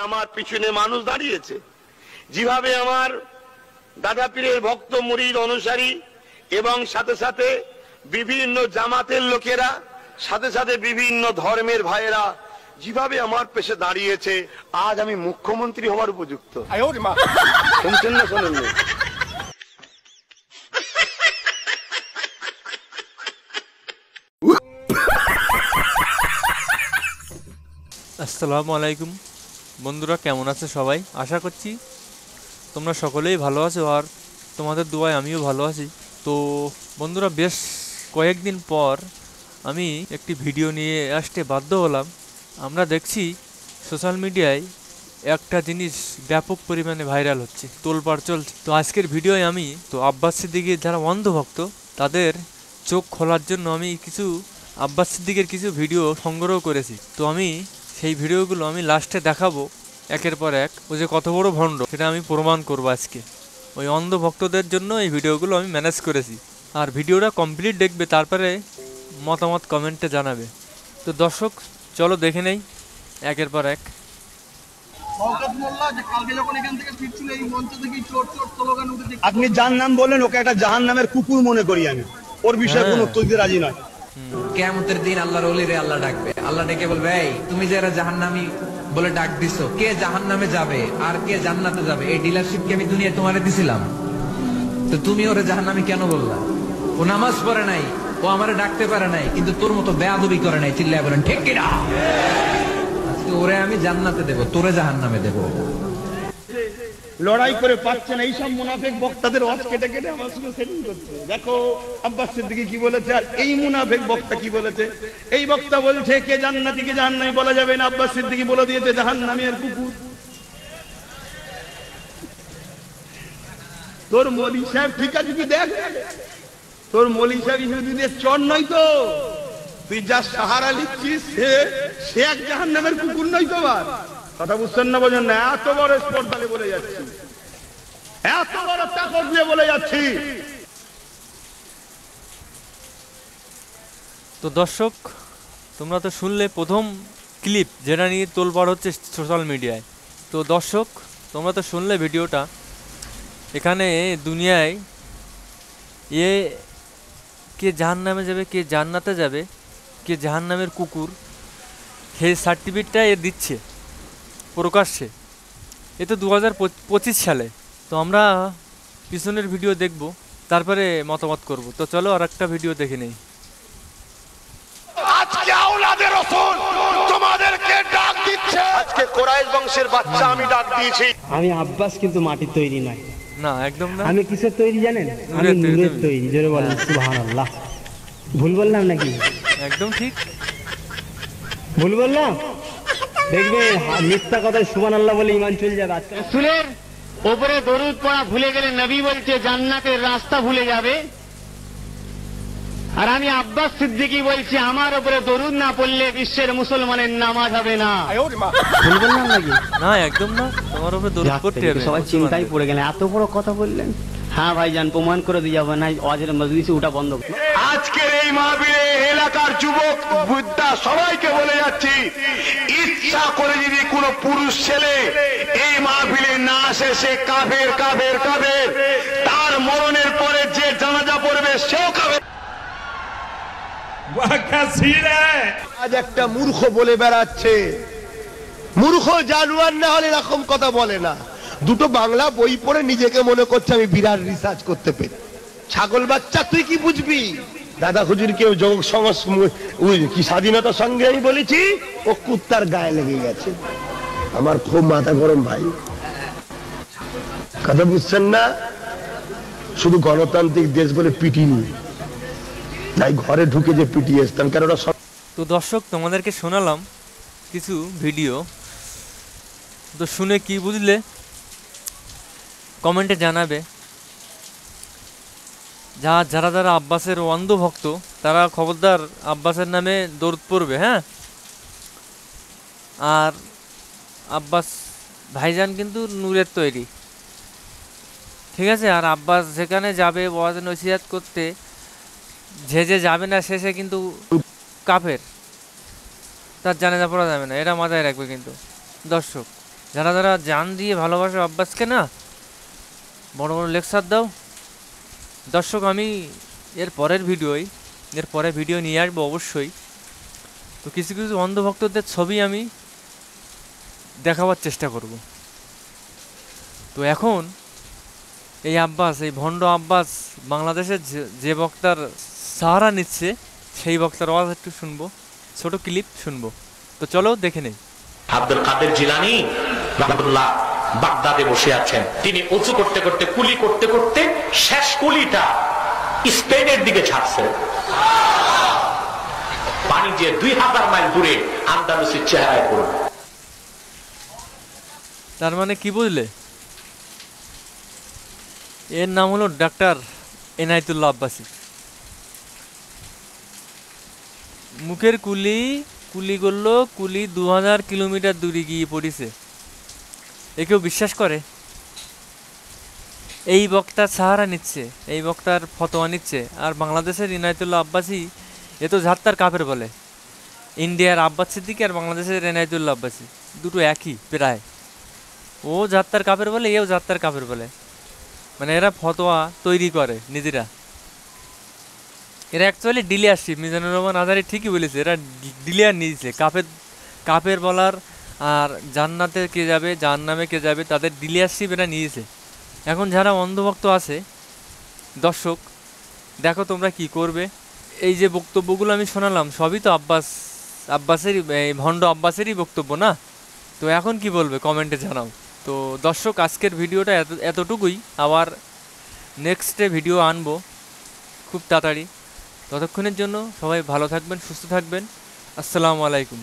আমার পিছনে মানুষ দাঁড়িয়েছে, যেভাবে আমার দাদা পীরের ভক্ত মুরিদ অনুসারী এবং সাথে সাথে বিভিন্ন জামাতের লোকেরা, সাথে সাথে বিভিন্ন ধর্মের ভাইয়েরা যেভাবে আমার পেশে দাঁড়িয়েছে, আজ আমি মুখ্যমন্ত্রী হওয়ার উপযুক্ত। শুনছেন না শোনেন না? আসসালামু আলাইকুম বন্ধুরা, কেমন আছে সবাই? আশা করছি তোমরা সকলেই ভালো আছো, আর তোমাদের দোয়ায় আমিও ভালো আছি। তো বন্ধুরা, বেশ কয়েকদিন পর আমি একটি ভিডিও নিয়ে আসতে বাধ্য হলাম। আমরা দেখছি সোশ্যাল মিডিয়ায় একটা জিনিস ব্যাপক পরিমাণে ভাইরাল হচ্ছে, তোলপাড় চলছে। তো আজকের ভিডিওয় আমি আব্বাস সিদ্দিকীর যারা অন্ধভক্ত তাদের চোখ খোলার জন্য আমি কিছু আব্বাস সিদ্দিকের কিছু ভিডিও সংগ্রহ করেছি। তো আমি সেই ভিডিওগুলো আমি লাস্টে দেখাবো একের পর এক। ও যে কত বড় ভণ্ড সেটা আমি প্রমাণ করবো আজকে। ওই অন্ধ ভক্তদের জন্য এই ভিডিওগুলো আমি ম্যানেজ করেছি। আর ভিডিওটা কমপ্লিট দেখবে, তারপরে মতামত কমেন্টে জানাবে। তো দর্শক, চলো দেখে নেই একের পর এক। আপনি যার নাম বললেন ওকে একটা জাহান্নামের কুকুর মনে করি আমি, ওর বিষয়ে কোনো উত্তর দিতে রাজি নয়। কিয়ামতের দিন আল্লাহর ওলিরে আল্লাহ ডাকবে, আল্লাহ ডেকে বলবে, এই তুমি যারা জাহান্নামী বলে ডাক দিছো, কে জাহান্নামে যাবে আর কে জান্নাতে যাবে, এই ডিলারশিপ কি আমি দুনিয়ায় তোমারে দিছিলাম? তো তুমি ওরে জাহান্নামী কেন বললা? ও নামাজ পড়ে নাই, ও আমারে ডাকতে পারে নাই, কিন্তু তোর মতো বেয়াদবি করে নাই। চিল্লায় বলেন ঠিক কিনা? আজকে ওরে আমি জান্নাতে দেব, তোরে জাহান্নামে দেব। লড়াই করে পাচ্ছেন এইসব মুনাফিক বক্তাদের ওয়াজ কেটে কেটে আমার সঙ্গে সেটিং করছে। দেখো আব্বাস সিদ্দিকী কি বলেছে আর এই মুনাফিক বক্তা কি বলেছে। এই বক্তা বলছে কে জান্নাতি কে জাহান্নামী বলা যাবে না, আব্বাস সিদ্দিকী বলে দিয়েছে জাহান্নামের কুকুর। তোর মৌলী সাহেব ঠিক আছে, তুই দেখ তোর মৌলী সাহেব ইহুদিদের চর নয় তো, তুই যা সাহারা লিখছিস সে এক জাহান্নামের কুকুর নয় তো। আবার কথা বুঝছেন না, বোঝেন না? এত বড় স্পর্ধালে বলে যাচ্ছি, এত বড় তাকত নিয়ে বলে যাচ্ছি। তো দর্শক, তোমরা তো শুনলে প্রথম ক্লিপ, যেটা নিয়ে তোলপাড় হচ্ছে সোশ্যাল মিডিয়ায়। তো দর্শক, তোমরা তো শুনলে ভিডিওটা। এখানে দুনিয়ায় কে জাহান্নামে যাবে, কে জান্নাতে যাবে, কে জাহান্নামের কুকুর, সেই সার্টিফিকেটটা দিচ্ছে প্রকাশ্যে। এ তো 2025 সালে। তো আমরা পিছনের ভিডিও দেখব, তারপরে মতামত করব। তো চলো আর একটা ভিডিও দেখে নেই। আজকে আওলাদে রাসূল তোমাদেরকে ডাক দিচ্ছে, আজকে কুরাইশ বংশের বাচ্চা আমি ডাক দিয়েছি। আমি আব্বাস কিন্তু মাটির তৈরি নয়, না একদম না। আমি কিসের তৈরি জানেন? আমি নূরের তৈরি। জোরে বলেন সুবহানাল্লাহ। ভুল বললাম নাকি? একদম ঠিক। ভুল বললাম? দেখবে মিথ্যা কথায় সুবহানাল্লাহ বলে ঈমান চলে যাবে। রাসূলের উপরে দরুদ পড়া ভুলে গেলে নবী বলছে জান্নাতের রাস্তা ভুলে যাবে। আর আমি আব্বাস সিদ্দিকী বলছি আমার উপরে দরুদ না পড়লে বিশ্বের মুসলমানের নামাজ হবে না। ভুল বললাম নাকি? না একদম না, তোমার উপরে দরুদ পড়তে হবে। সবাই চিন্তায় পড়ে গেলেন, এত বড় কথা বললেন। হ্যাঁ ভাইজান, প্রমাণ করে দিয়ে যাবো না, ওয়াজের মজলিসে ওটা বন্ধ। আজকের এই মাহফিলে এলাকার যুবক বৃদ্ধা সবাইকে বলে যাচ্ছি, ইচ্ছা করে যদি কোনো পুরুষ ছেলে এই মাহফিলে না আসে, সে কাফের কাফের কাফের। তার মরণের পরে যে জানাজা পড়বে সেও কাফের। আজ একটা মূর্খ বলে বেড়াচ্ছে, মূর্খ জানোয়ার না হলে এরকম কথা বলে না। দুটো বাংলা বই পড়ে নিজেকে মনে করছে আমি বিরাট রিসার্চ করতে পেরে। ছাগল বাচ্চা, তুই কি বুঝবি? দাদা হুজুর কেউ কি স্বাধীনতা সঙ্গে আমি বলেছি, ও কুত্তার গায়ে লেগে গেছে। আমার খুব মাথা গরম ভাই, কথা বুঝছেন না? শুধু গণতান্ত্রিক দেশ বলে পিটিনি, তাই ঘরে ঢুকে যে পিটিয়ে আসতাম। কেন? তো দর্শক, তোমাদেরকে শোনালাম কিছু ভিডিও। তো শুনে কি বুঝলে কমেন্টে জানাবে। যারা যারা আব্বাসের অন্ধভক্ত তারা খবরদার আব্বাসের নামে দরুদ পড়বে। হ্যাঁ, আর আব্বাস ভাইজান কিন্তু নূরের তৈরি, ঠিক আছে? আর আব্বাস যেখানে যাবে ওয়াজ নসিহত করতে, যে যাবে না শেষে কিন্তু কাফের, তার জানাজা পড়া যাবে না, এটা মাথায় রাখবে। কিন্তু দর্শক, যারা যারা জান দিয়ে ভালোবাসো আব্বাসকে না, বড় বড় লেকচার দাও। দর্শক, আমি এর পরের ভিডিও নিয়ে আসবো অবশ্যই। তো কিছু কিছু অন্ধভক্তদের ছবি আমি দেখাবার চেষ্টা করব। তো এখন এই ভণ্ড আব্বাস বাংলাদেশের যে বক্তার সাহারা নিচ্ছে, সেই বক্তার আওয়াজ একটু শুনবো, ছোট ক্লিপ শুনবো। তো চলো দেখে নেই। আব্দুল কাদের জিলানী রাহমাতুল্লাহ বাগদাদে বসে আছেন। তিনি উঁচু করতে করতে, কুলি করতে করতে শেষ কুলিটা স্পেনের দিকে ছাড়ছে। পানি যে 2000 মাইল দূরে আন্দালুসির চেহারায় পড়বে। তার মানে কি বুঝলে? এর নাম হলো ডাক্তার এনায়েতুল্লাহ আব্বাসী। মুখের কুলি করলো, কুলি 2000 কিলোমিটার দূরে গিয়ে পড়েছে। এ কেউ বিশ্বাস করে? এই বক্তার সাহারা নিচ্ছে, এই বক্তার ফতোয়া নিচ্ছে। আর বাংলাদেশের ইনায়েতুল্লাহ আব্বাসী এ তো ঝাত্তার কাফের বলে। ইন্ডিয়ার আব্বাস সিদ্দিকী আর বাংলাদেশের ইনায়েতুল্লাহ আব্বাসী দুটো একই প্রায়। ও ঝাত্তার কাফের বলে, এও ঝাত্তার কাফের বলে। মানে এরা ফতোয়া তৈরি করে নিজেরা। এরা অ্যাকচুয়ালি ডিলিয়ারশিপ। মিজানুর রহমান আজহারী ঠিকই বলেছে, এরা ডিলিয়ার নিয়েছে। কাফের বলার আর জান্নাতে কে যাবে, জাহান্নামে কে যাবে, তাদের ডিলিয়ারশিপ এরা নিয়েছে। এখন যারা অন্ধভক্ত আছে, দর্শক দেখো তোমরা কি করবে। এই যে বক্তব্যগুলো আমি শোনালাম সবই তো আব্বাসেরই, ভণ্ড আব্বাসেরই বক্তব্য না? তো এখন কি বলবে কমেন্টে জানাও। তো দর্শক, আজকের ভিডিওটা এতটুকুই। আবার নেক্সটে ভিডিও আনবো খুব তাড়াতাড়ি। ততক্ষণের জন্য সবাই ভালো থাকবেন, সুস্থ থাকবেন। আসসালামু আলাইকুম।